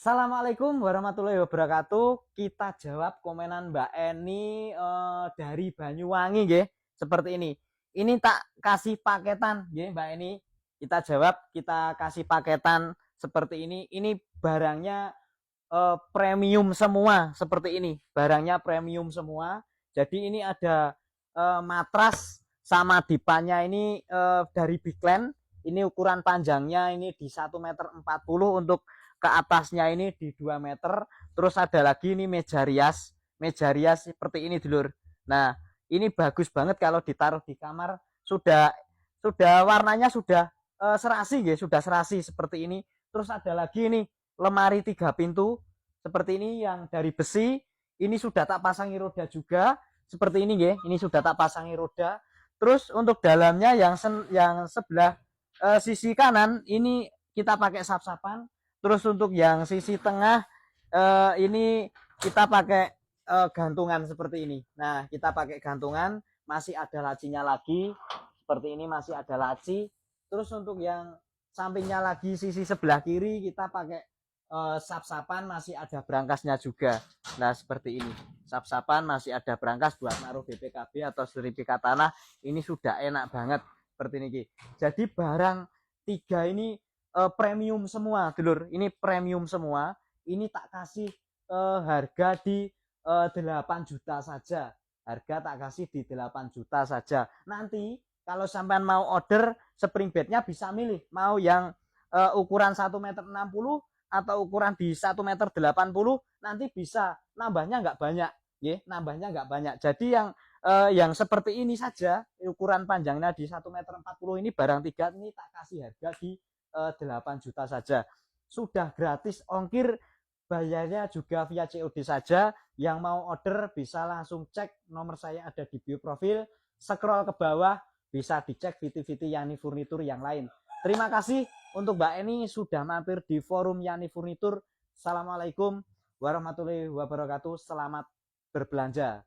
Assalamualaikum warahmatullahi wabarakatuh. Kita jawab komenan Mbak Eni dari Banyuwangi nggih. Seperti ini. Ini tak kasih paketan nggih Mbak Eni. Kita jawab, kita kasih paketan seperti ini. Ini barangnya premium semua seperti ini. Barangnya premium semua. Jadi ini ada matras sama dipannya ini dari Bigland. Ini ukuran panjangnya ini di 1,40 m untuk ke atasnya ini di 2 meter. Terus ada lagi ini meja rias seperti ini dulur. Nah, ini bagus banget kalau ditaruh di kamar. Sudah warnanya sudah serasi ya, sudah serasi seperti ini. Terus ada lagi ini lemari 3 pintu seperti ini yang dari besi. Ini sudah tak pasangi roda juga seperti ini ya. Ini sudah tak pasangi roda. Terus untuk dalamnya yang sebelah sisi kanan ini kita pakai sap-sapan. Terus untuk yang sisi tengah ini kita pakai gantungan seperti ini. Nah, kita pakai gantungan, masih ada lacinya lagi. Seperti ini masih ada laci. Terus untuk yang sampingnya lagi sisi sebelah kiri kita pakai sap-sapan, masih ada berangkasnya juga. Nah, seperti ini. Sap-sapan masih ada berangkas buat naruh BPKB atau sertifikat tanah. Ini sudah enak banget seperti ini. Jadi barang tiga ini premium semua, dulur. Ini premium semua. Ini tak kasih harga di 8 juta saja. Harga tak kasih di 8 juta saja. Nanti kalau sampean mau order spring bednya bisa milih. Mau yang ukuran 1,60 m atau ukuran di 1,80 m, nanti bisa nambahnya nggak banyak. Nambahnya nggak banyak. Jadi yang seperti ini saja, ukuran panjangnya di 1,40 m ini barang tiga ini tak kasih harga di 8 juta saja. Sudah gratis ongkir, bayarnya juga via COD saja. Yang mau order bisa langsung cek, nomor saya ada di bio profil. Scroll ke bawah bisa dicek VT-VT Yani Furnitur yang lain. Terima kasih untuk Mbak Eni sudah mampir di forum Yani Furnitur. Assalamualaikum warahmatullahi wabarakatuh. Selamat berbelanja.